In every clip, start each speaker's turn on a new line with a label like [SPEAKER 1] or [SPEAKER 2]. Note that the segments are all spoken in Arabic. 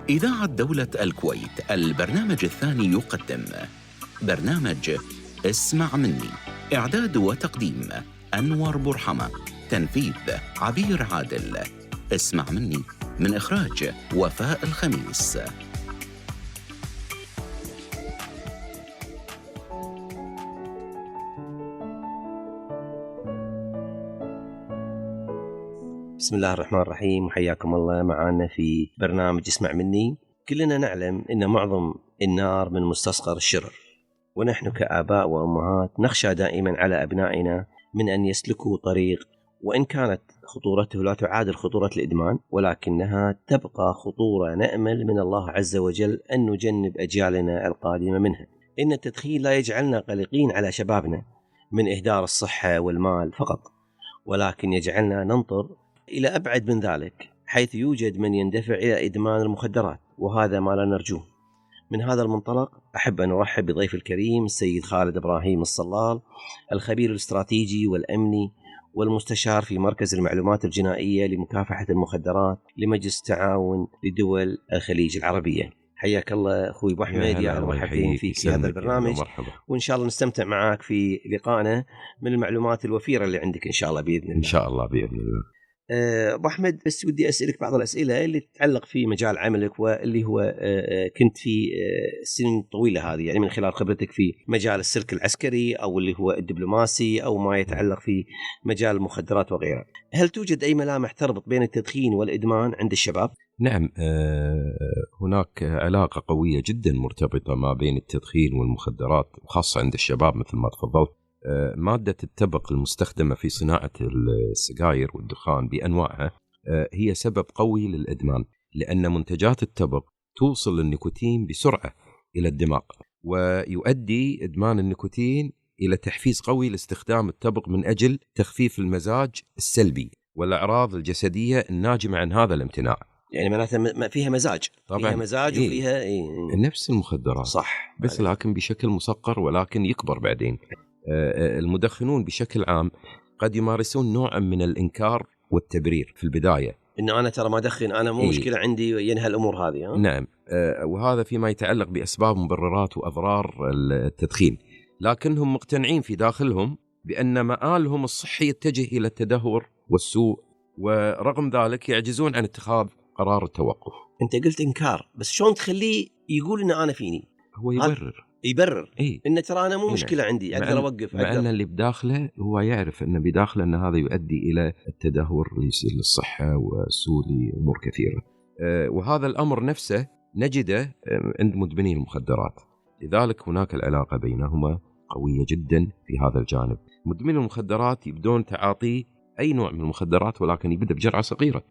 [SPEAKER 1] إذاعة دولة الكويت البرنامج الثاني يقدم برنامج اسمع مني. إعداد وتقديم أنور برحمة. تنفيذ عبير عادل. اسمع مني من إخراج وفاء الخميس.
[SPEAKER 2] بسم الله الرحمن الرحيم، وحياكم الله معنا في برنامج اسمع مني. كلنا نعلم أن معظم النار من مستصغر الشرر، ونحن كآباء وأمهات نخشى دائما على أبنائنا من أن يسلكوا طريق وإن كانت خطورته لا تعادل خطورة الإدمان، ولكنها تبقى خطورة نأمل من الله عز وجل أن نجنب أجيالنا القادمة منها. إن التدخين لا يجعلنا قلقين على شبابنا من إهدار الصحة والمال فقط، ولكن يجعلنا ننظر إلى أبعد من ذلك، حيث يوجد من يندفع إلى إدمان المخدرات، وهذا ما لا نرجوه. من هذا المنطلق أحب أن أرحب بضيف الكريم السيد خالد إبراهيم الصلال، الخبير الاستراتيجي والأمني والمستشار في مركز المعلومات الجنائية لمكافحة المخدرات لمجلس التعاون لدول الخليج العربية. حياك الله أخوي أبو أحمد، يا مرحبا فيك في هذا البرنامج، وإن شاء الله نستمتع معك في لقائنا من المعلومات الوفيرة اللي عندك إن شاء الله بإذن الله.
[SPEAKER 3] إن شاء الله بإذن الله.
[SPEAKER 2] أبو أحمد، بس ودي أسألك بعض الأسئلة اللي تتعلق في مجال عملك، واللي هو كنت في السنين الطويلة هذه، يعني من خلال خبرتك في مجال السلك العسكري أو اللي هو الدبلوماسي أو ما يتعلق في مجال المخدرات وغيرها. هل توجد أي ملامح تربط بين التدخين والإدمان عند الشباب؟
[SPEAKER 3] نعم، هناك علاقة قوية جدا مرتبطة ما بين التدخين والمخدرات، وخاصة عند الشباب مثل ما تفضلت. مادة التبغ المستخدمة في صناعة السجاير والدخان بأنواعها هي سبب قوي للإدمان، لأن منتجات التبغ توصل النيكوتين بسرعة إلى الدماغ، ويؤدي إدمان النيكوتين إلى تحفيز قوي لاستخدام التبغ من أجل تخفيف المزاج السلبي والأعراض الجسدية الناجمة عن هذا الامتناع.
[SPEAKER 2] يعني معناتها فيها مزاج،
[SPEAKER 3] طبعا
[SPEAKER 2] فيها مزاج وفيها
[SPEAKER 3] نفس المخدرات،
[SPEAKER 2] صح،
[SPEAKER 3] بس لكن بشكل مصغر، ولكن يكبر بعدين. المدخنون بشكل عام قد يمارسون نوعا من الإنكار والتبرير في البداية،
[SPEAKER 2] إنه أنا ترى ما أدخن، أنا مو مشكلة عندي، ينهى الأمور هذه.
[SPEAKER 3] نعم، وهذا فيما يتعلق بأسباب مبررات وأضرار التدخين، لكنهم مقتنعين في داخلهم بأن مآلهم الصحي يتجه إلى التدهور والسوء، ورغم ذلك يعجزون عن اتخاذ قرار التوقف.
[SPEAKER 2] أنت قلت إنكار، بس شلون تخليه يقول إن أنا فيني؟
[SPEAKER 3] هو يبرر
[SPEAKER 2] إن ترى أنا مو مشكلة عندي، أقدر أوقف.
[SPEAKER 3] مع أن اللي بداخله هو يعرف أن بداخله أن هذا يؤدي إلى التدهور للصحة وسوء لأمور كثيرة. وهذا الأمر نفسه نجده عند مدمنين المخدرات، لذلك هناك العلاقة بينهما قوية جدا في هذا الجانب. مدمنين المخدرات يبدون تعاطي أي نوع من المخدرات، ولكن يبدأ بجرعة صغيرة،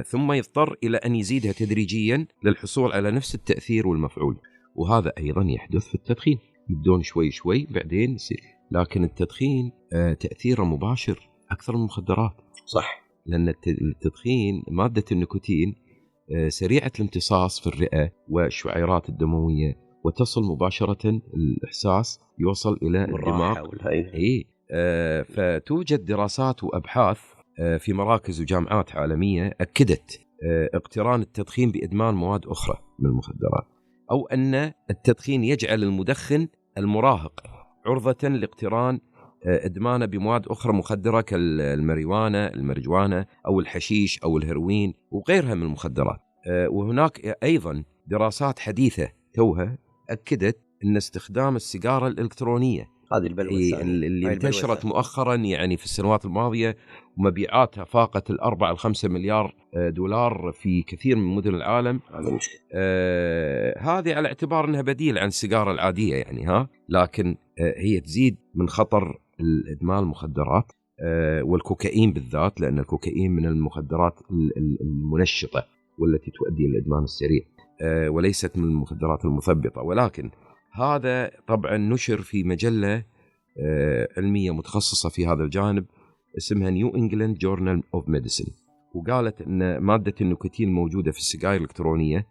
[SPEAKER 3] ثم يضطر إلى أن يزيدها تدريجيا للحصول على نفس التأثير والمفعول. وهذا أيضا يحدث في التدخين، يبدون شوي شوي بعدين يصير. لكن التدخين تأثيره مباشر أكثر من المخدرات،
[SPEAKER 2] صح،
[SPEAKER 3] لأن التدخين مادة النيكوتين سريعة الامتصاص في الرئة والشعيرات الدموية، وتصل مباشرة الإحساس يوصل إلى الدماغ. فتوجد دراسات وأبحاث في مراكز وجامعات عالمية أكدت اقتران التدخين بإدمان مواد أخرى من المخدرات، أو أن التدخين يجعل المدخن المراهق عرضة لاقتران إدمانه بمواد أخرى مخدرة كالمريجوانا أو الحشيش أو الهيروين وغيرها من المخدرات. وهناك أيضا دراسات حديثة توها أكدت أن استخدام السيجارة الإلكترونية،
[SPEAKER 2] هذه البلوة
[SPEAKER 3] اللي انتشرت مؤخرا يعني في السنوات الماضية، ومبيعاتها فاقت 4 إلى 5 مليار دولار في كثير من مدن العالم. هذه على اعتبار أنها بديل عن السيجارة العادية يعني، لكن هي تزيد من خطر الإدمان المخدرات والكوكايين بالذات، لأن الكوكايين من المخدرات المنشطة والتي تؤدي إلى الإدمان السريع، وليست من المخدرات المثبطة. ولكن هذا طبعا نشر في مجلة علمية متخصصة في هذا الجانب اسمها نيو إنجلاند جورنال أوف ميديسين، وقالت أن مادة النيكوتين الموجودة في السجائر الإلكترونية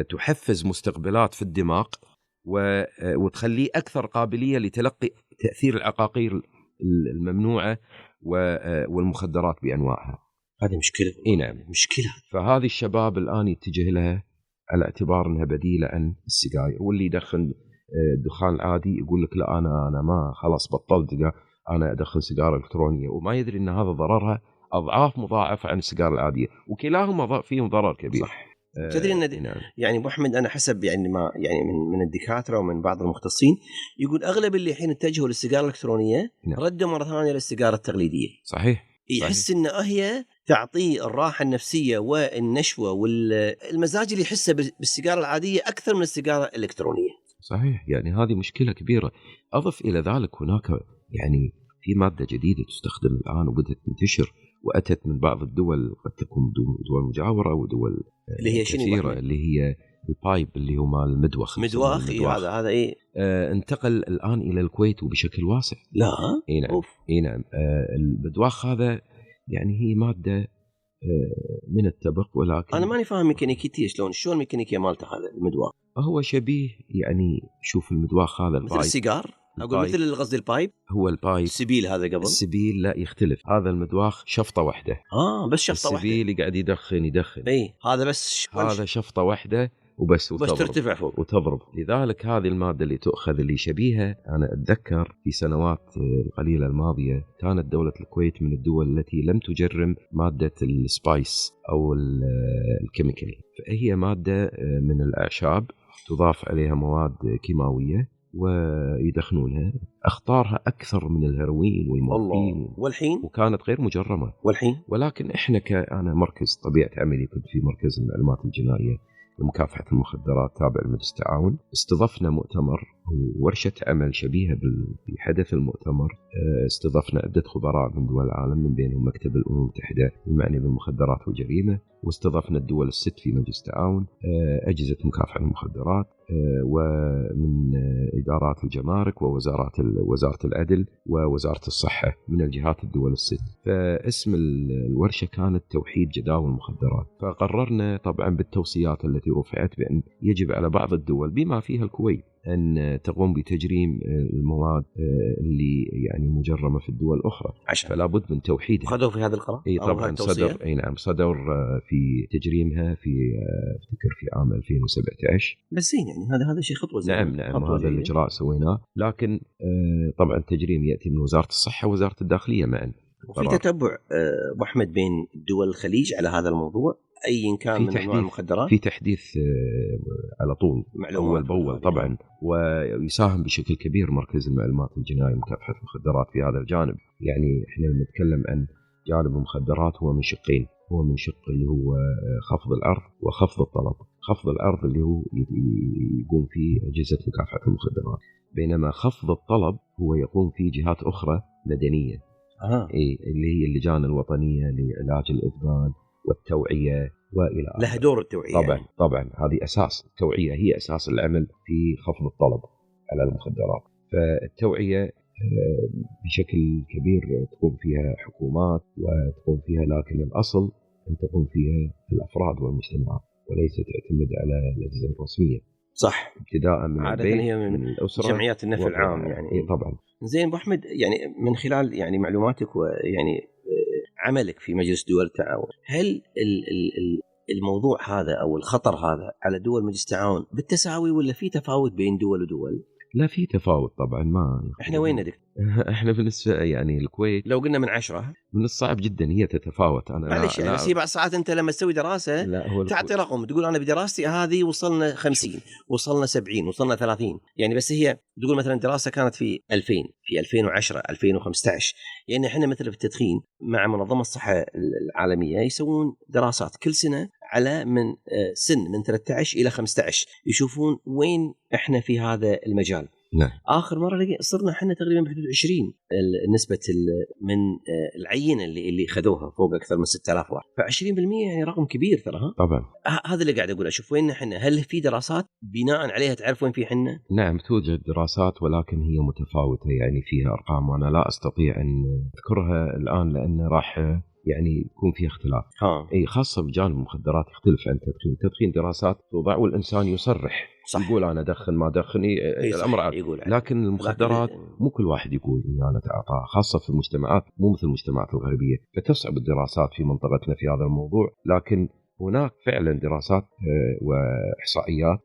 [SPEAKER 3] تحفز مستقبلات في الدماغ وتخليه أكثر قابلية لتلقي تأثير العقاقير الممنوعة والمخدرات بأنواعها.
[SPEAKER 2] هذه مشكلة.
[SPEAKER 3] اي نعم.
[SPEAKER 2] مشكلة.
[SPEAKER 3] فهذه الشباب الآن يتجه لها على اعتبار أنها بديلة عن السجاير. واللي يدخن الدخان العادي يقول لك لا أنا ما خلاص بطلت، أنا أدخن سيجارة إلكترونية، وما يدري أن هذا ضررها أضعاف مضاعفة عن السيجارة العادية، وكلاهما فيهم ضرر كبير.
[SPEAKER 2] صح. تدري ان يعني ابو احمد انا حسب يعني ما يعني من الدكاتره ومن بعض المختصين يقول اغلب اللي الحين اتجهوا للسيجاره الالكترونيه ردوا مره ثانيه للسيجاره التقليديه.
[SPEAKER 3] صحيح.
[SPEAKER 2] يحس ان هي تعطيه الراحه النفسيه والنشوه والمزاج اللي يحسه بالسيجاره العاديه اكثر من السيجاره الالكترونيه.
[SPEAKER 3] صحيح. يعني هذه مشكله كبيره. اضف الى ذلك هناك يعني في ماده جديده تستخدم الان وبدات تنتشر واتت من بعض الدول، قد تكون دول مجاوره ودول
[SPEAKER 2] اللي هي
[SPEAKER 3] كثيره، اللي هي البايب اللي هو مال المدوخ.
[SPEAKER 2] هذا ايه
[SPEAKER 3] انتقل الان الى الكويت وبشكل واسع.
[SPEAKER 2] لا
[SPEAKER 3] اي نعم. اي نعم. المدوخ هذا يعني هي ماده من التبق، ولكن
[SPEAKER 2] انا ماني فاهم ميكانيكيتيه شلون الميكانيكيه مالته هذا المدواخ.
[SPEAKER 3] هو شبيه يعني شوف المدواخ هذا
[SPEAKER 2] مثل السيجار، اقول مثل القصد البايب.
[SPEAKER 3] هو البايب
[SPEAKER 2] السبيل هذا قبل
[SPEAKER 3] السبيل لا يختلف. هذا المدواخ شفطه واحده.
[SPEAKER 2] بس شفطه واحده.
[SPEAKER 3] السبيل قاعد يدخن
[SPEAKER 2] اي هذا بس
[SPEAKER 3] هذا شفطه واحده وبس
[SPEAKER 2] ترتفع فوق
[SPEAKER 3] وتضرب. لذلك هذه المادة اللي تؤخذ اللي شبيهة، أنا أتذكر في سنوات القليلة الماضية كانت دولة الكويت من الدول التي لم تجرم مادة السبايس أو الكيميكال، فهي مادة من الأعشاب تضاف عليها مواد كيماوية ويدخنونها. أخطارها أكثر من الهيروين والمورفين
[SPEAKER 2] والحين
[SPEAKER 3] وكانت غير مجرمة
[SPEAKER 2] والحين.
[SPEAKER 3] ولكن إحنا أنا مركز طبيعة عملي كنت في مركز المعلومات الجنائية لمكافحة المخدرات تابع لمجلس التعاون. استضفنا مؤتمر وورشة عمل شبيهة بحدث المؤتمر. استضفنا عدة خبراء من دول العالم من بينهم مكتب الأمم المتحدة المعني بالمخدرات والجريمة، واستضفنا الدول الست في مجلس التعاون، أجهزة مكافحة المخدرات، ومن إدارات الجمارك ووزارة العدل ووزارة الصحة من الجهات الدول الست. فاسم الورشة كانت توحيد جداول المخدرات. فقررنا طبعا بالتوصيات التي رفعت بأن يجب على بعض الدول بما فيها الكويت أن تقوم بتجريم المواد اللي يعني مجرمة في الدول الأخرى، فلا بد من توحيدها.
[SPEAKER 2] خذوا في هذا القرار؟
[SPEAKER 3] أي طبعا صدر. أي نعم صدر في تجريمها في أفتكر في عام 2017.
[SPEAKER 2] بس يعني هذا شيء خطوة زي
[SPEAKER 3] نعم هذا الإجراء سويناه. لكن طبعا التجريم يأتي من وزارة الصحة ووزارة الداخلية معا.
[SPEAKER 2] وفي تتبع أبو أحمد بين دول الخليج على هذا الموضوع أي كان من أنواع المخدرات؟
[SPEAKER 3] في تحديث على طول
[SPEAKER 2] أول
[SPEAKER 3] بأول طبعا، ويساهم بشكل كبير مركز المعلومات الجنائية لمكافحة المخدرات في هذا الجانب. يعني احنا نتكلم عن جانب المخدرات هو من شقين، هو من شق اللي هو خفض العرض وخفض الطلب. خفض العرض اللي هو يقوم فيه أجهزة مكافحة المخدرات، بينما خفض الطلب هو يقوم فيه جهات أخرى مدنية. اللي هي اللجان الوطنية لعلاج الإدمان والتوعية وإلى
[SPEAKER 2] لها دور التوعية.
[SPEAKER 3] طبعا هذه أساس التوعية، هي أساس العمل في خفض الطلب على المخدرات. فالتوعية بشكل كبير تقوم فيها حكومات وتقوم فيها، لكن الأصل أن تقوم فيها الأفراد والمجتمعات وليس تعتمد على الأجهزة الرسمية.
[SPEAKER 2] صح.
[SPEAKER 3] ابتداء من البيت،
[SPEAKER 2] هي من الأسرة، جمعيات النفع العام يعني.
[SPEAKER 3] طبعا.
[SPEAKER 2] زين أبو أحمد، يعني من خلال يعني معلوماتك ويعني عملك في مجلس دول التعاون، هل الموضوع هذا أو الخطر هذا على دول مجلس التعاون بالتساوي ولا في تفاوت بين دول ودول؟
[SPEAKER 3] لا في تفاوت طبعا. ما
[SPEAKER 2] احنا وين ندك؟
[SPEAKER 3] احنا بالنسبه يعني الكويت
[SPEAKER 2] لو قلنا من 10
[SPEAKER 3] من الصعب جدا هي تتفاوت. انا
[SPEAKER 2] معلش بس هي بعض ساعات انت لما تسوي دراسه تعطي رقم تقول انا بدراستي هذه وصلنا 50، وصلنا 70، وصلنا 30. يعني بس هي تقول مثلا دراسه كانت في 2000، في 2010، 2015. يعني احنا مثل في التدخين مع منظمه الصحه العالميه يسوون دراسات كل سنه على من سن من 13 الى 15 يشوفون وين احنا في هذا المجال.
[SPEAKER 3] نعم.
[SPEAKER 2] آخر مرة صرنا احنا تقريبا بحدود 20 نسبة من العينة اللي خذوها فوق أكثر من 6000 واحد. ف20% يعني رقم كبير ترى.
[SPEAKER 3] طبعا.
[SPEAKER 2] هذا اللي قاعد أقول، أشوف وين احنا. هل في دراسات بناء عليها تعرف وين في حنا؟
[SPEAKER 3] نعم توجد دراسات ولكن هي متفاوتة، يعني فيها أرقام وأنا لا أستطيع أن أذكرها الآن لأن راح يعني يكون فيها اختلاف. اي خاصه بجانب المخدرات يختلف عن التدخين. التدخين دراسات توضع والانسان يصرح،
[SPEAKER 2] صح.
[SPEAKER 3] يقول انا ادخن ما ادخن، الامر عادي. لكن المخدرات مو كل واحد يقول اني انا اتعاطاها، خاصه في المجتمعات مو مثل المجتمعات الغربيه، فتصعب الدراسات في منطقتنا في هذا الموضوع. لكن هناك فعلا دراسات واحصائيات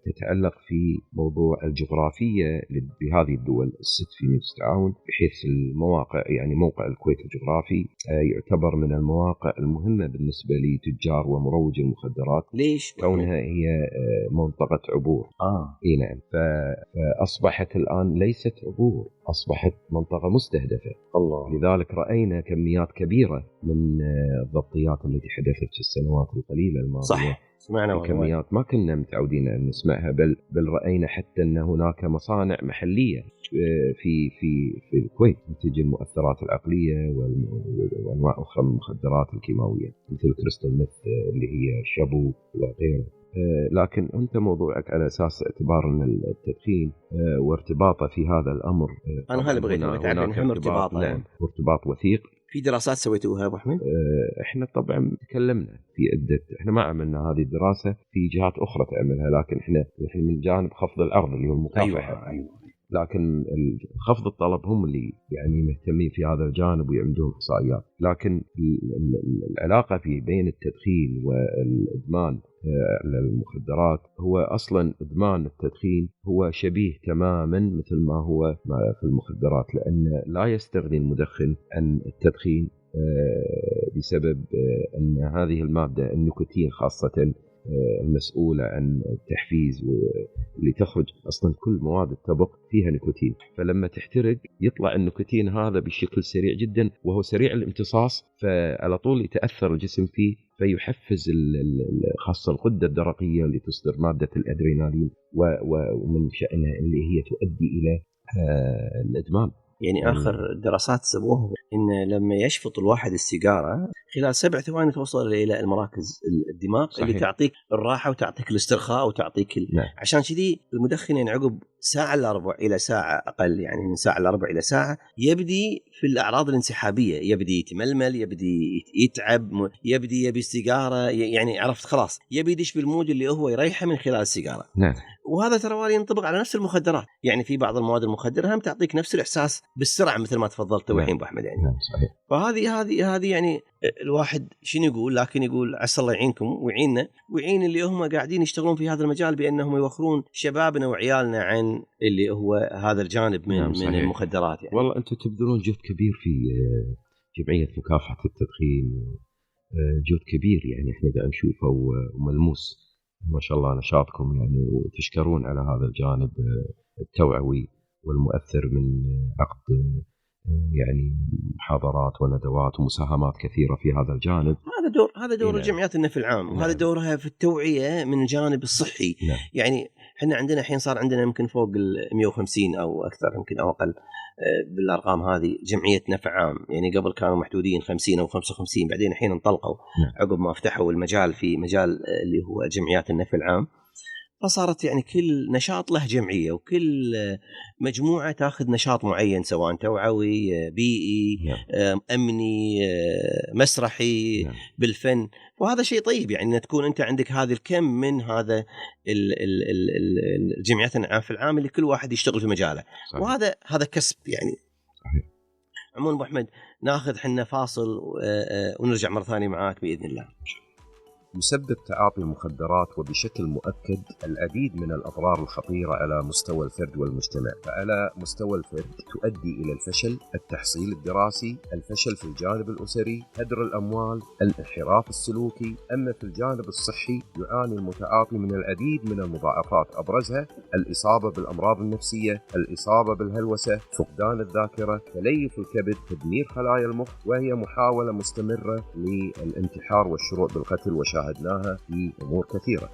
[SPEAKER 3] تتعلق في موضوع الجغرافيه لهذه الدول الست في مجلس التعاون، بحيث المواقع، يعني موقع الكويت الجغرافي يعتبر من المواقع المهمه بالنسبه لتجار ومروج المخدرات.
[SPEAKER 2] ليش؟
[SPEAKER 3] كونها هي منطقه عبور. اي نعم. فاصبحت الان ليست عبور، اصبحت منطقه مستهدفه.
[SPEAKER 2] الله.
[SPEAKER 3] لذلك راينا كميات كبيره من الضبطيات التي حدثت في السنوات القليله الماضيه.
[SPEAKER 2] صح، سمعنا
[SPEAKER 3] كميات ما كنا متعودين ان نسمعها، بل راينا حتى ان هناك مصانع محليه في الكويت تنتج المؤثرات العقليه وانواع اخرى من المخدرات الكيماويه مثل كريستال ميث اللي هي شابو وغيره. لكن أنت موضوعك على أساس اعتبار أن التدخين وارتباطه في هذا الأمر،
[SPEAKER 2] أنا هذا بغيت أعرف نحن ارتباط.
[SPEAKER 3] نعم، ارتباط وثيق.
[SPEAKER 2] في دراسات سويتوها أبو أحمد؟
[SPEAKER 3] إحنا طبعا تكلمنا في عدة، إحنا ما عملنا هذه الدراسة، في جهات أخرى تعملها، لكن إحنا من جانب خفض العرض اللي هو المكافحة.
[SPEAKER 2] أيوة.
[SPEAKER 3] لكن خفض الطلب هم اللي يعني مهتمين في هذا الجانب وعندهم إحصائيات. لكن العلاقة بين التدخين والإدمان للمخدرات، هو أصلا إدمان التدخين هو شبيه تماما مثل ما هو في المخدرات، لأن لا يستغني المدخن عن التدخين بسبب أن هذه المادة النيكوتين خاصة المسؤولة عن التحفيز، واللي تخرج أصلا كل مواد التبغ فيها نيكوتين، فلما تحترق يطلع النيكوتين هذا بشكل سريع جدا، وهو سريع الامتصاص، فعلى طول يتأثر الجسم فيه، فيحفز خاصة الغدة الدرقية اللي تصدر مادة الأدرينالين، ومن شأنها اللي هي تؤدي إلى الإدمان.
[SPEAKER 2] يعني آخر دراسات سووها إن لما يشفط الواحد السيجارة خلال 7 ثواني توصل إلى المراكز الدماغ. صحيح. اللي تعطيك الراحة وتعطيك الاسترخاء وتعطيك
[SPEAKER 3] نعم.
[SPEAKER 2] عشان كذي المدخن يعني عقب ساعة إلا ربع إلى ساعة أقل، يعني من ساعة إلا ربع إلى ساعة يبدي في الأعراض الانسحابية، يبدي يتململ، يبدي يتعب، يبدي السيجارة، يعني عرفت خلاص يبي يدش بالمود اللي هو يريحه من خلال السيجارة.
[SPEAKER 3] نعم.
[SPEAKER 2] وهذا ترى وارد ينطبق على نفس المخدرات، يعني في بعض المواد المخدرة هم تعطيك نفس الإحساس بالسرعة مثل ما تفضلت الحين أبو أحمد يعني.
[SPEAKER 3] نعم صحيح.
[SPEAKER 2] فهذه يعني الواحد شنو يقول، لكن يقول عسى الله يعينكم ويعيننا ويعين اللي هم قاعدين يشتغلون في هذا المجال بأنهم يوخرون شبابنا وعيالنا عن اللي هو هذا الجانب من,
[SPEAKER 3] نعم
[SPEAKER 2] من المخدرات يعني.
[SPEAKER 3] والله أنتم تبذلون جهد كبير في جمعية مكافحة التدخين، جهد كبير يعني احنا قاعد نشوفه وملموس، ما شاء الله نشاطكم يعني، وتشكرون على هذا الجانب التوعوي والمؤثر من عقد يعني محاضرات وندوات ومساهمات كثيرة في هذا الجانب.
[SPEAKER 2] هذا دور الجمعيات النفع العام، وهذا دورها في التوعية من الجانب الصحي. يعني احنا عندنا الحين صار عندنا يمكن فوق 150 أو أكثر يمكن أو أقل بالأرقام هذه جمعية نفع عام، يعني قبل كانوا محدودين 50 أو 55، بعدين الحين انطلقوا عقب ما فتحوا المجال في مجال اللي هو جمعيات النفع العام، فصارت يعني كل نشاط له جمعية، وكل مجموعة تأخذ نشاط معين سواء توعوي، بيئي، أمني، مسرحي، بالفن، وهذا شيء طيب يعني أن تكون أنت عندك هذا الكم من هذا الجمعيات النفع العام اللي كل واحد يشتغل في مجاله. صحيح. وهذا كسب يعني.
[SPEAKER 3] صحيح.
[SPEAKER 2] عموما أبو أحمد ناخذ حنا فاصل ونرجع مرة ثانية معاك بإذن الله.
[SPEAKER 3] يسبب تعاطي المخدرات وبشكل مؤكد العديد من الأضرار الخطيرة على مستوى الفرد والمجتمع. فعلى مستوى الفرد تؤدي إلى الفشل التحصيل الدراسي، الفشل في الجانب الأسري، هدر الأموال، الانحراف السلوكي. أما في الجانب الصحي يعاني المتعاطي من العديد من المضاعفات، أبرزها الإصابة بالأمراض النفسية، الإصابة بالهلوسة، فقدان الذاكرة، تليف الكبد، تدمير خلايا المخ، وهي محاولة مستمرة للانتحار والشروع بالقتل، وشاهدناها في أمور كثيرة.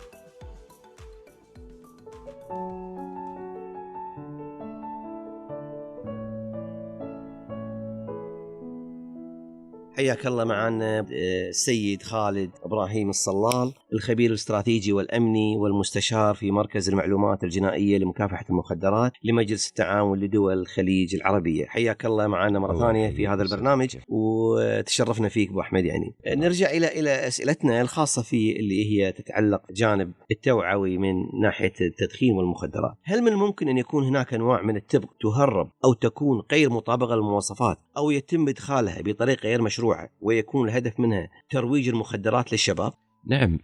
[SPEAKER 2] حياك الله معنا السيد خالد إبراهيم الصلال، الخبير الاستراتيجي والأمني والمستشار في مركز المعلومات الجنائية لمكافحة المخدرات لمجلس التعاون لدول الخليج العربية. حياك الله معنا مرة ثانية في هذا البرنامج وتشرفنا فيك أبو أحمد. يعني نرجع إلى أسئلتنا الخاصة في اللي هي تتعلق جانب التوعوي من ناحية التدخين والمخدرات. هل من الممكن أن يكون هناك أنواع من التبغ تهرب أو تكون غير مطابقة للمواصفات أو يتم إدخالها بطريقة غير مشروعة ويكون الهدف منها ترويج المخدرات للشباب؟
[SPEAKER 3] نعم،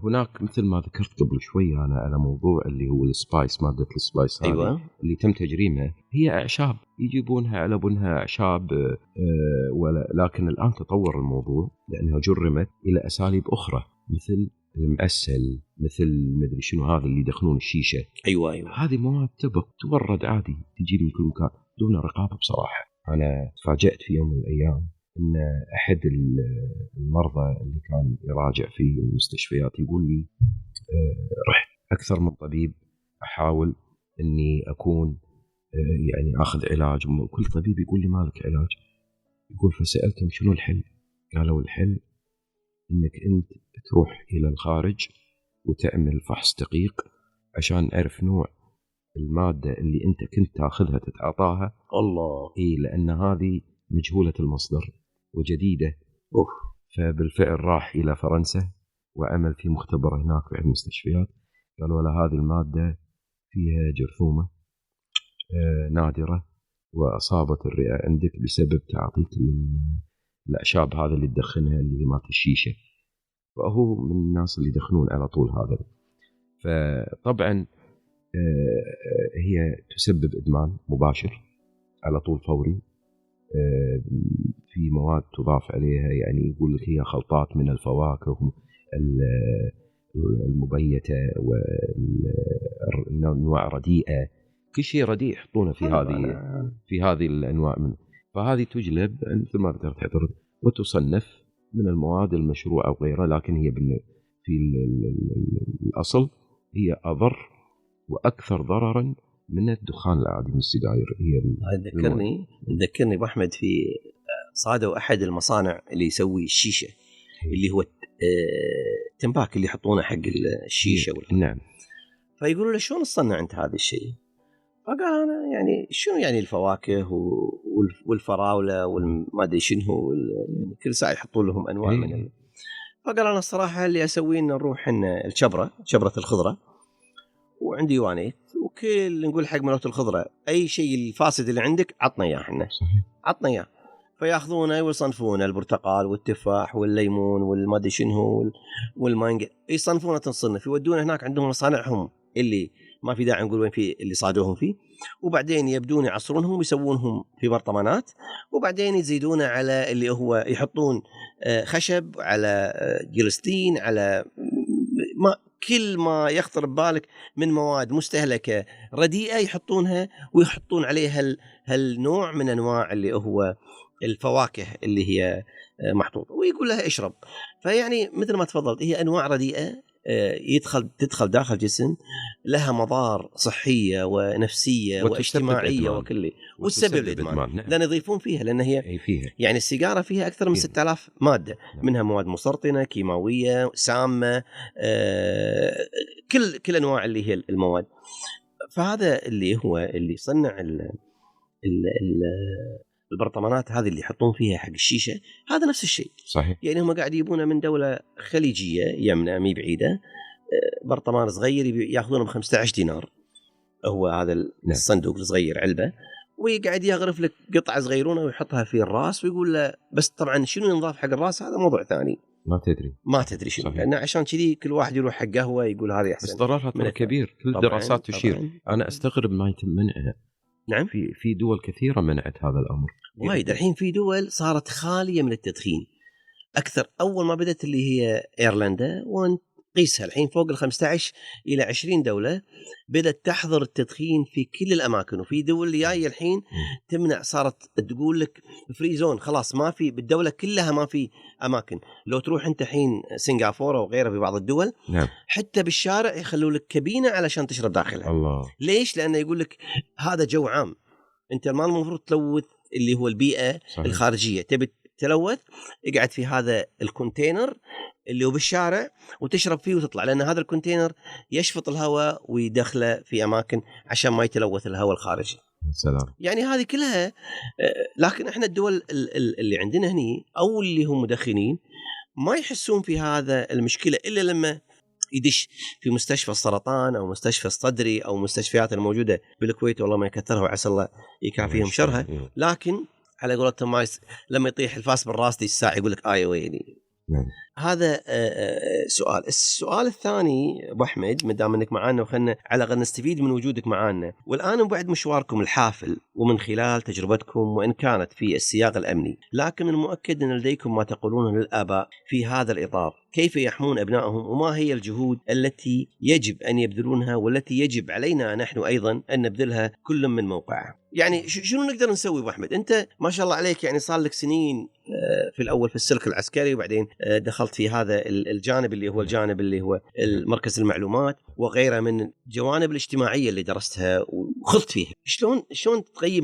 [SPEAKER 3] هناك مثل ما ذكرت قبل شوي أنا على موضوع اللي هو السبايس، مادة السبايس هذه.
[SPEAKER 2] أيوة.
[SPEAKER 3] اللي تم تجريمها هي أعشاب يجيبونها على بنها أعشاب، لكن الآن تطور الموضوع لأنها جرمت إلى أساليب أخرى مثل المعسل، مثل مدري شنو هذا اللي يدخنون الشيشة.
[SPEAKER 2] أيوة.
[SPEAKER 3] هذه مواد تبغ تورد عادي تجي من كل مكان دون رقابة. بصراحة أنا تفاجأت في يوم من الأيام أن أحد المرضى اللي كان يراجع في المستشفيات يقول لي رحت أكثر من طبيب أحاول أني أكون يعني أخذ علاج، كل طبيب يقول لي مالك علاج. يقول فسألتهم شنو الحل؟ قالوا الحل أنك أنت تروح إلى الخارج وتعمل فحص دقيق عشان أعرف نوع المادة اللي أنت كنت تأخذها تتعاطاها.
[SPEAKER 2] الله.
[SPEAKER 3] لأن هذه مجهولة المصدر وجديدة. فبالفعل راح إلى فرنسا وعمل في مختبر هناك في المستشفيات. قالوا له هذه المادة فيها جرثومة نادرة وأصابت الرئة عندك بسبب تعاطيك الأعشاب هذا اللي تدخنها اللي هي مالت الشيشة. فهو من الناس اللي يدخنون على طول هذا. فطبعا هي تسبب إدمان مباشر على طول فوري. في مواد تضاف عليها، يعني يقول لك هي خلطات من الفواكه المبيتة والأنواع رديئة، كل شيء رديء يحطونه في هذه الأنواع من. فهذه تجلب مثل ما ذكرت حضرتك وتصنف من المواد المشروعة وغيرها، لكن هي في الأصل هي أضر وأكثر ضررا من الدخان العادي من السجاير.
[SPEAKER 2] ذكرني أبو أحمد في صادوا أحد المصانع اللي يسوي الشيشة اللي هو التنباك اللي يحطونه حق الشيشة
[SPEAKER 3] نعم.
[SPEAKER 2] فيقولوا له شلون تصنع أنت هذا الشيء؟ فقال أنا يعني شنو يعني الفواكه والفراولة والما أدري شنو يعني كل ساعة يحطون لهم أنواع من فقال أنا الصراحة اللي أسويه إن نروح إن شبرة الخضرة وعندي يوانيت وكل نقول حق ملوت الخضرة أي شيء الفاسد اللي عندك عطنا إياه إحنا، عطنا إياه. فيأخذونه ويصنفونه البرتقال والتفاح والليمون والمادي شنو والمانجا، يصنفونه تنصنف يودونه هناك عندهم مصانعهم اللي ما في داعي نقول وين في اللي صادوهم فيه، وبعدين يبدون يعصرونهم ويسوونهم في برطمانات، وبعدين يزيدون على اللي هو يحطون خشب على جلستين على كل ما يخطر ببالك من مواد مستهلكة رديئة يحطونها ويحطون عليها هالنوع من أنواع اللي هو الفواكه اللي هي محطوطة ويقول لها اشرب. فيعني مثل ما تفضلت هي أنواع رديئة تدخل داخل جسم لها مضار صحية ونفسية واجتماعية وكله وتسبب الإدمان. لأن يضيفون فيها لأن هي
[SPEAKER 3] فيها
[SPEAKER 2] يعني السيجارة فيها أكثر من 6000 مادة منها مواد مسرطنة كيماوية سامة كل أنواع اللي هي المواد. فهذا اللي هو اللي يصنع البرطمانات هذه اللي يحطون فيها حق الشيشة هذا نفس الشيء.
[SPEAKER 3] صحيح.
[SPEAKER 2] يعني هم قاعد يجيبونه من دولة خليجية يمنى مي بعيدة، برطمان صغير ياخذونه ب15 دينار هو هذا الصندوق الصغير علبة، ويقعد يغرف لك قطعة صغيرونة ويحطها في الراس ويقول له بس طبعا شنو ينضاف حق الراس هذا موضوع ثاني ما تدري شنو. لأن عشان كذي كل واحد يروح حق قهوة يقول هذه أحسن.
[SPEAKER 3] بس ضررها كبير. كل الدراسات تشير. أنا أستغرب ما يتم منعها.
[SPEAKER 2] نعم
[SPEAKER 3] في دول كثيرة منعت هذا الأمر
[SPEAKER 2] وايد. الحين في دول صارت خالية من التدخين أكثر. أول ما بدأت اللي هي إيرلندا وانت قيسها الحين فوق 15 إلى 20 دولة بدأت تحظر التدخين في كل الأماكن. وفي دول اللي جاية الحين تمنع، صارت تقول لك فري زون خلاص ما في بالدولة كلها ما في أماكن. لو تروح أنت الحين سنغافورة وغيرها في بعض الدول
[SPEAKER 3] نعم.
[SPEAKER 2] حتى بالشارع يخلوا لك كابينة علشان تشرب داخلها.
[SPEAKER 3] الله.
[SPEAKER 2] ليش؟ لأنه يقول لك هذا جو عام، أنت ما المفروض تلوث اللي هو البيئة. صحيح. الخارجية تبي تلوث اقعد في هذا الكونتينر اللي هو بالشارع وتشرب فيه وتطلع، لأن هذا الكونتينر يشفط الهواء ويدخله في أماكن عشان ما يتلوث الهواء الخارجي.
[SPEAKER 3] سلام.
[SPEAKER 2] يعني هذه كلها. لكن احنا الدول اللي عندنا هني او اللي هم مدخنين ما يحسون في هذا المشكلة إلا لما يدش في مستشفى السرطان أو مستشفى الصدري أو مستشفيات الموجودة بالكويت، والله ما يكثرها وعسى الله يكافيهم شرها. لكن على قولتهم مايس لما يطيح الفاس بالراس دي الساعة يقول لك يعني. هذا سؤال. السؤال الثاني أبو أحمد، مدام أنك معانا وخلنا على غير نستفيد من وجودك معانا، والآن بعد مشواركم الحافل ومن خلال تجربتكم وإن كانت في السياق الأمني، لكن المؤكد أن لديكم ما تقولونه للآباء في هذا الإطار، كيف يحمون أبنائهم وما هي الجهود التي يجب أن يبذلونها والتي يجب علينا نحن أيضا أن نبذلها كل من موقعه. يعني شنو نقدر نسوي أبو أحمد؟ أنت ما شاء الله عليك يعني صار لك سنين في الأول في السلك العسكري، وبعدين دخلت في هذا الجانب اللي هو الجانب اللي هو المركز المعلومات وغيرها من الجوانب الاجتماعية اللي درستها وخضت فيها. شلون تقيم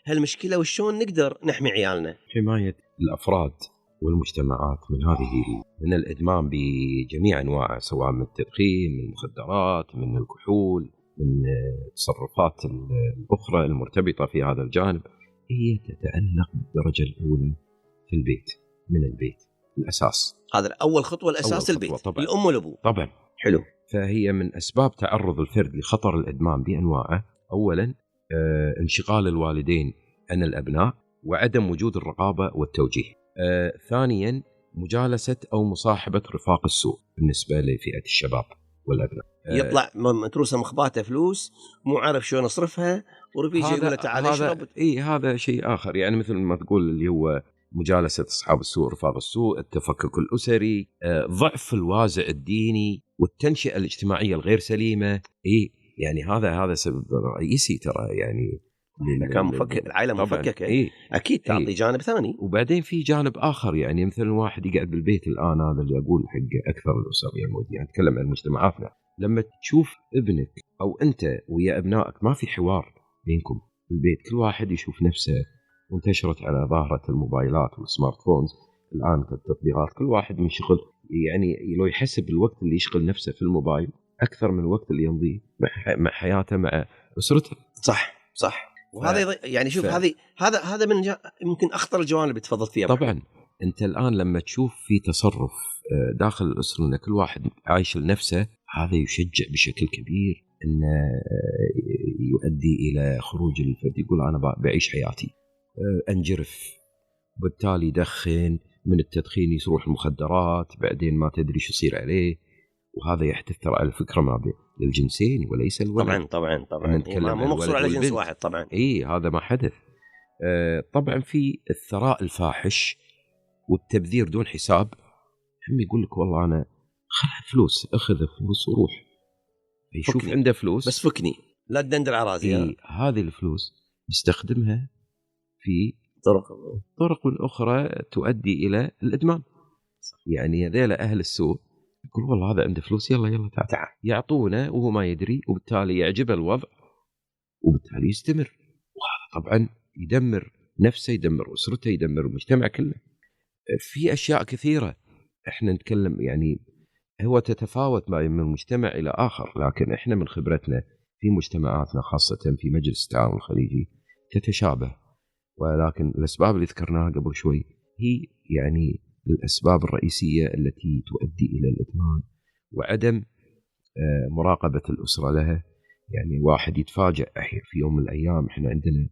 [SPEAKER 2] هالمشكلة وشلون نقدر نحمي عيالنا؟
[SPEAKER 3] حماية الأفراد والمجتمعات من الإدمان بجميع أنواعه، سواء من التدخين، من المخدرات، من الكحول، من التصرفات الأخرى المرتبطة في هذا الجانب، هي تتعلق بالدرجة الأولى في البيت، من البيت الأساس.
[SPEAKER 2] هذا أول خطوة، الأساس البيت، طبعًا. الأم والأبو
[SPEAKER 3] طبعا.
[SPEAKER 2] حلو.
[SPEAKER 3] فهي من أسباب تعرض الفرد لخطر الإدمان بأنواعه. أولا انشغال الوالدين عن الأبناء وعدم وجود الرقابة والتوجيه. ثانيا مجالسة أو مصاحبة رفاق السوء بالنسبة لفئة الشباب والأبناء.
[SPEAKER 2] يطلع متروسه مخباته فلوس مو عارف شلون يصرفها، ورفيجه يقول له تعال اشرب.
[SPEAKER 3] هذا شيء آخر، يعني مثل ما تقول اللي هو مجالسة أصحاب السوء، رفاق السوء، التفكك الأسري، ضعف الوازع الديني والتنشئة الاجتماعية الغير سليمة. يعني هذا سبب رئيسي ترى. يعني
[SPEAKER 2] كان مفكك، العائلة مفككة. أكيد تعطي جانب ثاني.
[SPEAKER 3] وبعدين في جانب آخر، يعني مثل واحد يقعد بالبيت الآن، هذا اللي أقول حق أكثر الأسر يعني أتكلم عن مجتمعاتنا، لما تشوف ابنك أو أنت ويا أبنائك ما في حوار بينكم بالبيت، كل واحد يشوف نفسه، وانتشرت على ظاهرة الموبايلات والسمارت فونز الآن التطبيقات، كل واحد من شغل، يعني لو يحسب الوقت اللي يشغل نفسه في الموبايل أكثر من الوقت اللي يمضيه مع حياته مع أسرته.
[SPEAKER 2] صح. وهذا يعني شوف هذا من يمكن أخطر الجوانب اللي تفضلت فيها.
[SPEAKER 3] طبعا أنت الآن لما تشوف في تصرف داخل الأسرة أن كل واحد عايش لنفسه، هذا يشجع بشكل كبير أنه يؤدي إلى خروج الفرد يقول أنا بعيش حياتي، أنجرف، بالتالي يدخن، من التدخين يروح المخدرات، بعدين ما تدري شو يصير عليه. وهذا يحدث ترى على فكرة ما بين الجنسين وليس الولد.
[SPEAKER 2] طبعا
[SPEAKER 3] مو
[SPEAKER 2] مقصور على جنس واحد طبعا.
[SPEAKER 3] هذا ما حدث. طبعا في الثراء الفاحش والتبذير دون حساب. هم يقول لك والله أنا فلوس، أخذ فلوس وروح، يشوف عنده فلوس
[SPEAKER 2] بس فكني، لا تدندر على راسي.
[SPEAKER 3] هذه الفلوس يستخدمها في طرق أخرى تؤدي إلى الإدمان. يعني هذيلا أهل السوء يقول والله هذا عنده فلوس، يلا تعال، يعطونه وهو ما يدري، وبالتالي يعجبه الوضع وبالتالي يستمر. وهذا طبعا يدمر نفسه، يدمر أسرته، يدمر المجتمع كله. في أشياء كثيرة احنا نتكلم، يعني هو تتفاوت من مجتمع إلى آخر، لكن احنا من خبرتنا في مجتمعاتنا خاصة في مجلس التعاون الخليجي تتشابه. ولكن الأسباب اللي ذكرناها قبل شوي هي يعني الأسباب الرئيسية التي تؤدي إلى الإدمان وعدم مراقبة الأسرة لها. يعني واحد يتفاجأ في يوم من الأيام، احنا عندنا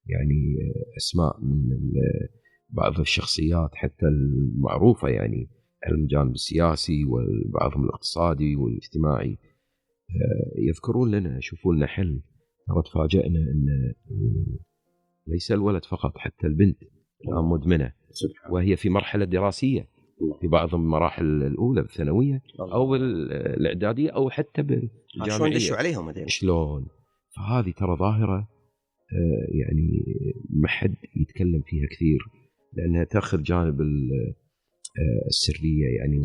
[SPEAKER 3] يعني أسماء من بعض الشخصيات حتى المعروفة يعني على الجانب السياسي وبعضهم الاقتصادي والاجتماعي، يذكرون لنا، يشوفون لنا حل. ترى تفاجأنا أن ليس الولد فقط، حتى البنت الآن مدمنة، وهي في مرحلة دراسية، في بعض المراحل الأولى الثانوية أو الإعدادية أو حتى بالجامعية.
[SPEAKER 2] شلون دشوا عليهم
[SPEAKER 3] شلون؟ فهذه ترى ظاهرة يعني ما حد يتكلم فيها كثير، لأنها تأخذ جانب السرية، يعني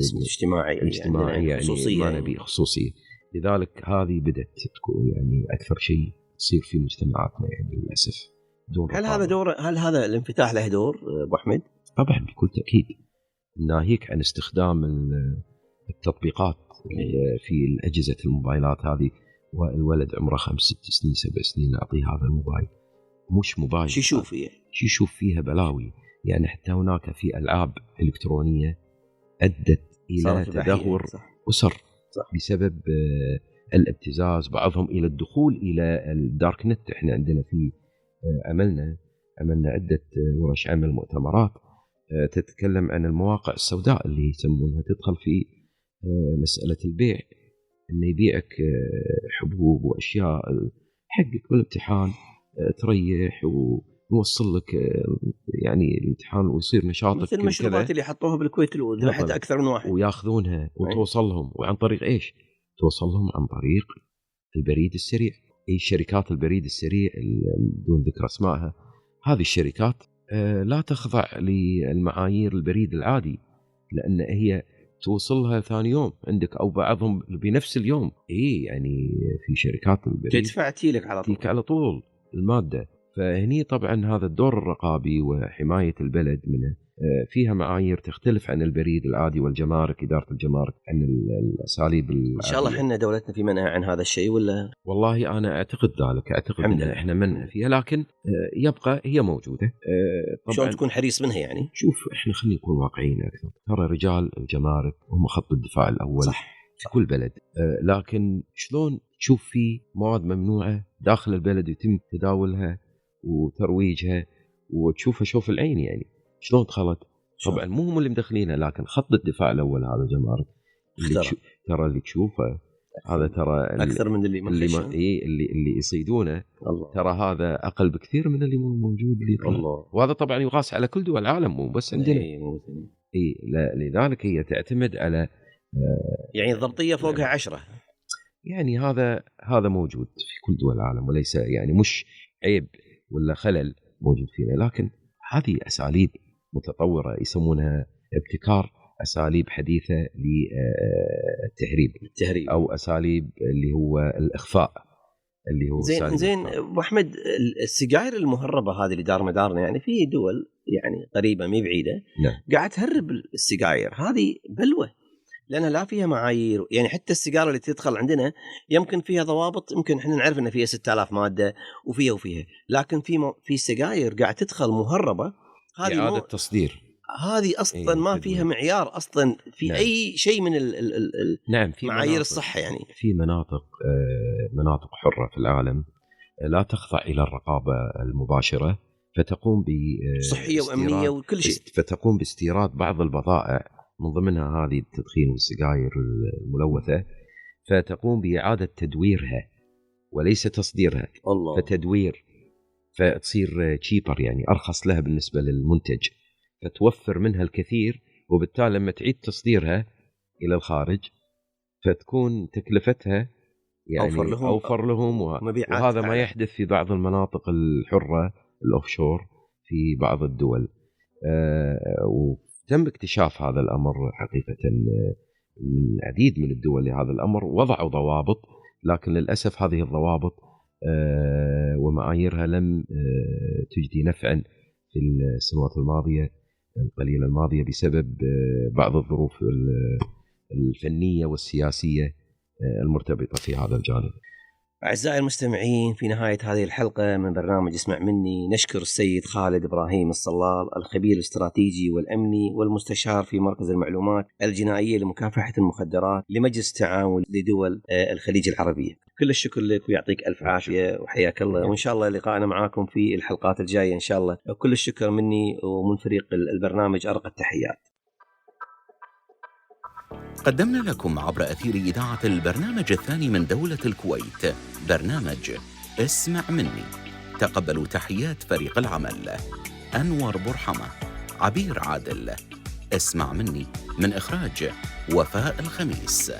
[SPEAKER 3] الاجتماعي يعني ما نبي خصوصية. لذلك هذه بدأت تكون يعني أكثر شيء تصير في مجتمعاتنا يعني للأسف.
[SPEAKER 2] هل هذا الانفتاح له دور أبو أحمد؟
[SPEAKER 3] طبعا بكل تأكيد. ناهيك عن استخدام التطبيقات في الأجهزة الموبايلات هذه، والولد عمره 5 6 سنين 7 سنين أعطيه هذا الموبايل، مش موبايل
[SPEAKER 2] شو يشوف فيه؟
[SPEAKER 3] شو يشوف فيها بلاوي. يعني حتى هناك في ألعاب إلكترونية أدت إلى تدهور أسر بسبب الابتزاز، بعضهم إلى الدخول إلى الدارك نت. إحنا عندنا في عملنا عدة ورش عمل مؤتمرات تتكلم عن المواقع السوداء اللي يسمونها، تدخل في مسألة البيع، إنه يبيعك حبوب وأشياء حقك بالامتحان، تريح ونوصل لك يعني الامتحان ويصير نشاطك
[SPEAKER 2] مثل المشروبات اللي حطوها بالكويت لحد أكثر من واحد،
[SPEAKER 3] وياخذونها وتوصل لهم. وعن طريق إيش توصل لهم؟ عن طريق البريد السريع. أي شركات البريد السريع بدون ذكر اسمائها، هذه الشركات لا تخضع للمعايير البريد العادي، لأن هي توصلها ثاني يوم عندك أو بعضهم بنفس اليوم. يعني في شركات البريد
[SPEAKER 2] تدفع تيلك على طول
[SPEAKER 3] المادة. فهني طبعا هذا الدور الرقابي وحماية البلد منه فيها معايير تختلف عن البريد العادي والجمارك، إدارة الجمارك عن الأساليب
[SPEAKER 2] إن شاء الله إحنا دولتنا في منع عن هذا الشيء ولا؟
[SPEAKER 3] والله أنا أعتقد ذلك، أعتقد أن إحنا منع فيها، لكن يبقى هي موجودة.
[SPEAKER 2] طبعا شلون تكون حريص منها يعني؟
[SPEAKER 3] شوف إحنا خلينا نكون واقعيين أكثر. ترى رجال الجمارك هم خط الدفاع الأول في كل بلد، لكن شلون تشوف في مواد ممنوعة داخل البلد يتم تداولها وترويجها وتشوفها شوف العين، يعني شلون دخلت؟ طبعا مو هم اللي مدخلينها، لكن خط الدفاع الأول هذا الجمارك ترى اللي تشوفه هذا ترى
[SPEAKER 2] أكثر من
[SPEAKER 3] اللي يصيدونه الله. ترى هذا أقل بكثير من اللي موجود اللي الله. وهذا طبعا يقاس على كل دول العالم مو بس عندنا. لذلك هي تعتمد على
[SPEAKER 2] يعني الضبطية فوقها 10.
[SPEAKER 3] يعني هذا موجود في كل دول العالم، وليس يعني مش عيب ولا خلل موجود فينا، لكن هذه أساليب متطورة يسمونها ابتكار أساليب حديثة للتهريب أو أساليب اللي هو الإخفاء اللي هو
[SPEAKER 2] زين أبو أحمد، السجاير المهربة هذه اللي دار مدارنا يعني في دول يعني قريبة مي بعيدة قاعد تهرب السجاير هذه بلوة، لأنها لا فيها معايير. يعني حتى السيجارة اللي تدخل عندنا يمكن فيها ضوابط، يمكن احنا نعرف ان فيها 6000 مادة وفيها لكن في سجاير قاعد تدخل مهربة، هذه
[SPEAKER 3] إعادة تصدير،
[SPEAKER 2] هذه اصلا ما فيها معيار اصلا في اي شيء من
[SPEAKER 3] نعم في
[SPEAKER 2] معايير الصحة. يعني
[SPEAKER 3] في مناطق حرة في العالم لا تخضع إلى الرقابة المباشرة، فتقوم
[SPEAKER 2] صحية وأمنية وكل شيء،
[SPEAKER 3] فتقوم باستيراد بعض البضائع من ضمنها هذه التدخين والسجاير الملوثة، فتقوم بإعادة تدويرها وليس تصديرها.
[SPEAKER 2] الله.
[SPEAKER 3] فتدوير، فتصير تشيبر يعني أرخص لها بالنسبة للمنتج، فتوفر منها الكثير، وبالتالي لما تعيد تصديرها إلى الخارج فتكون تكلفتها يعني أوفر لهم وهذا ما يحدث في بعض المناطق الحرة الأوفشور في بعض الدول. تم اكتشاف هذا الأمر حقيقة من العديد من الدول لهذا الأمر، وضعوا ضوابط، لكن للأسف هذه الضوابط ومعاييرها لم تجدي نفعا في السنوات القليلة الماضية بسبب بعض الظروف الفنية والسياسية المرتبطة في هذا الجانب.
[SPEAKER 2] أعزائي المستمعين، في نهاية هذه الحلقة من برنامج اسمع مني نشكر السيد خالد إبراهيم الصلال، الخبير الاستراتيجي والأمني والمستشار في مركز المعلومات الجنائية لمكافحة المخدرات لمجلس التعاون لدول الخليج العربية. كل الشكر لك ويعطيك ألف عافية وحياك الله، وإن شاء الله لقاءنا معاكم في الحلقات الجاية إن شاء الله. كل الشكر مني ومن فريق البرنامج أرق التحيات.
[SPEAKER 1] قدمنا لكم عبر أثير إذاعة البرنامج الثاني من دولة الكويت برنامج اسمع مني. تقبلوا تحيات فريق العمل: أنور برحمة، عبير عادل. اسمع مني من إخراج وفاء الخميس.